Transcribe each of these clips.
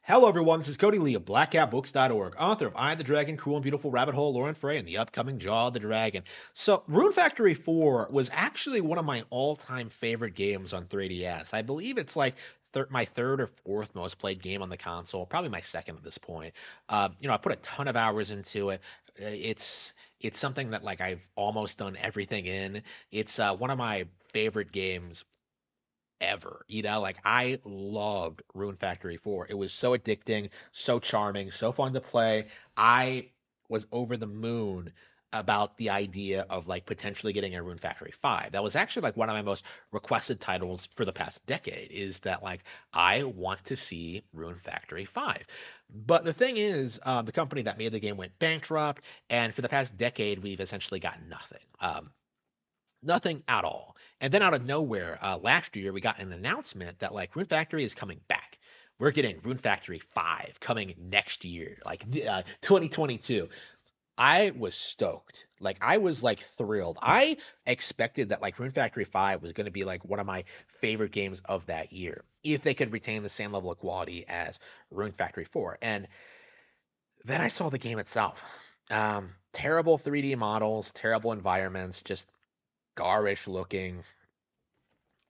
Hello, everyone. This is Cody Lee of BlackCatBooks.org, author of I, the Dragon, Cruel and Beautiful Rabbit Hole, Lore and Frey, and the upcoming Jaw of the Dragon. So, Rune Factory 4 was actually one of my all-time favorite games on 3DS. I believe it's like my third or fourth most played game on the console, probably my second at this point. I put a ton of hours into it. It's something that like I've almost done everything in. It's one of my favorite games ever. Like I loved Rune Factory 4. It was so addicting, so charming, so fun to play. I was over the moon about the idea of like potentially getting a Rune Factory 5. That was actually like one of my most requested titles for the past decade is that like I want to see Rune Factory 5. But the thing is, the company that made the game went bankrupt, and for the past decade, we've essentially got nothing. Nothing at all. And then out of nowhere, last year we got an announcement that like Rune Factory is coming back. We're getting Rune Factory 5 coming next year, like 2022. I was stoked. Like I was like thrilled. I expected that like Rune Factory 5 was going to be like one of my favorite games of that year if they could retain the same level of quality as Rune Factory 4. And then I saw the game itself. Terrible 3D models, terrible environments, just garish looking.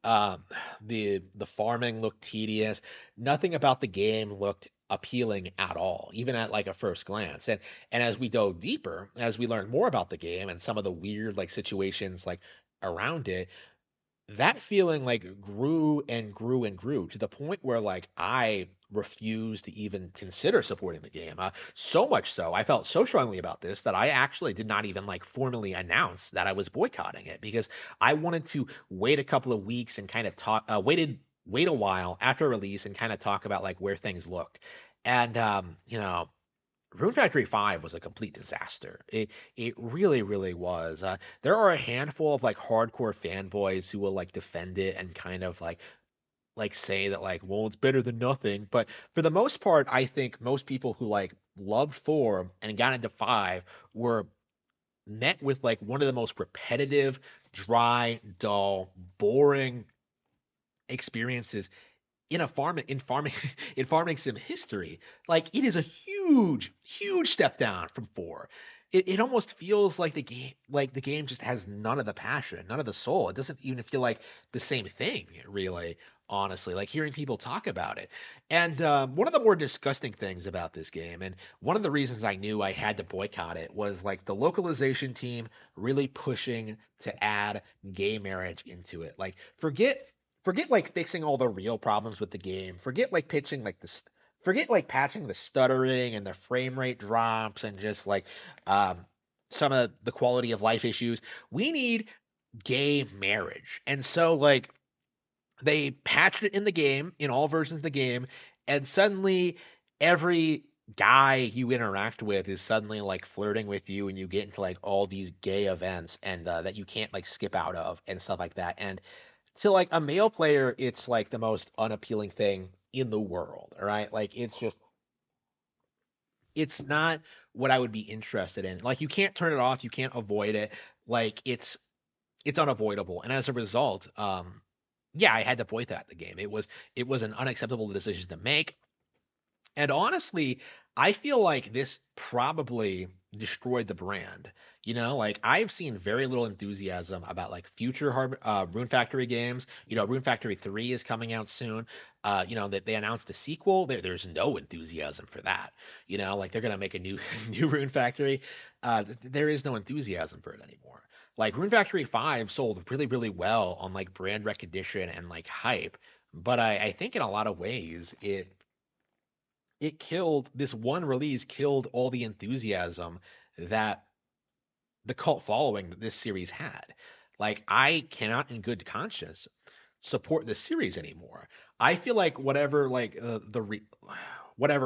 Um, the farming looked tedious. Nothing about the game looked appealing at all, even at like a first glance. And as we dove deeper, as we learned more about the game and some of the weird like situations like around it, that feeling like grew and grew and grew to the point where like I refused to even consider supporting the game. So much so, I felt so strongly about this that I actually did not even like formally announce that I was boycotting it because I wanted to wait a couple of weeks and kind of wait a while after release and kind of talk about like where things looked. And Rune Factory 5 was a complete disaster. It really, really was. There are a handful of like hardcore fanboys who will like defend it and kind of like say that like, well, it's better than nothing. But for the most part, I think most people who like loved 4 and got into 5 were met with like one of the most repetitive, dry, dull, boring experiences in farming in farming sim history. Like it is a huge, huge step down from 4. It almost feels like the game just has none of the passion, none of the soul. It doesn't even feel like the same thing, really, honestly. Like hearing people talk about it. And one of the more disgusting things about this game, and one of the reasons I knew I had to boycott it, was like the localization team really pushing to add gay marriage into it. Like forget like fixing all the real problems with the game. Forget like pitching like this. Forget like patching the stuttering and the frame rate drops and just like um, some of the quality of life issues. We need gay marriage, and so like they patched it in the game in all versions of the game, and suddenly every guy you interact with is suddenly like flirting with you, and you get into like all these gay events and that you can't like skip out of and stuff like that. And to like a male player, it's like the most unappealing thing in the world. All right. Like it's not what I would be interested in. Like you can't turn it off, you can't avoid it. Like it's unavoidable. And as a result, yeah, I had to boycott the game. It was an unacceptable decision to make. And honestly, I feel like this probably destroyed the brand. Like I've seen very little enthusiasm about like future Rune Factory games. Rune Factory 3 is coming out soon. That they announced a sequel. There's no enthusiasm for that. Like they're gonna make a new new Rune Factory. There is no enthusiasm for it anymore. Like Rune Factory 5 sold really, really well on like brand recognition and like hype, but I think in a lot of ways it killed this one release killed all the enthusiasm that the cult following that this series had. Like I cannot in good conscience support this series anymore. I feel like whatever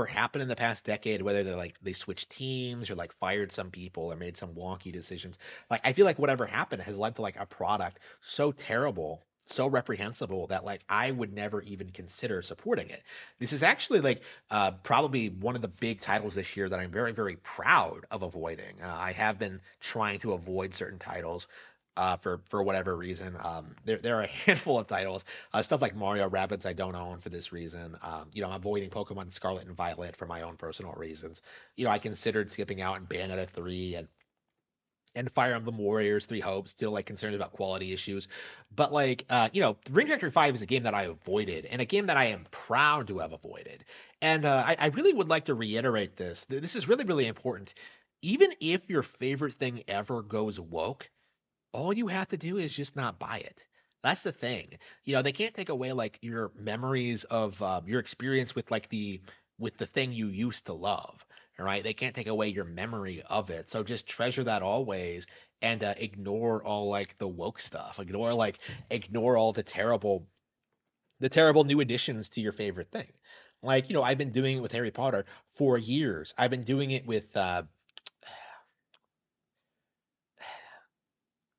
happened in the past decade, whether they switched teams or like fired some people or made some wonky decisions, like I feel like whatever happened has led to like a product so terrible, so reprehensible that like I would never even consider supporting it. This is actually like probably one of the big titles this year that I'm very, very proud of avoiding. I have been trying to avoid certain titles for whatever reason. There are a handful of titles, stuff like Mario Rabbids I don't own for this reason. I'm avoiding Pokemon Scarlet and Violet for my own personal reasons. I considered skipping out and Bayonetta 3 and Fire Emblem Warriors, Three Hopes, still like concerned about quality issues. But like, Ring Factory 5 is a game that I avoided and a game that I am proud to have avoided. And I really would like to reiterate this. This is really, really important. Even if your favorite thing ever goes woke, all you have to do is just not buy it. That's the thing. They can't take away like your memories of your experience with the thing you used to love. All right, they can't take away your memory of it. So just treasure that always and ignore all like the woke stuff. Ignore all the terrible new additions to your favorite thing. Like, I've been doing it with Harry Potter for years. I've been doing it with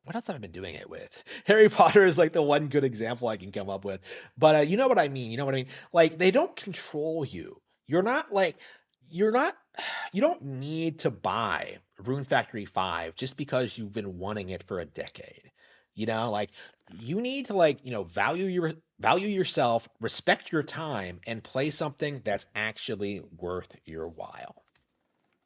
what else have I been doing it with? Harry Potter is like the one good example I can come up with. But you know what I mean? You know what I mean? Like they don't control you. You're not you don't need to buy Rune Factory 5 just because you've been wanting it for a decade. Like you need to value yourself, respect your time and play something that's actually worth your while.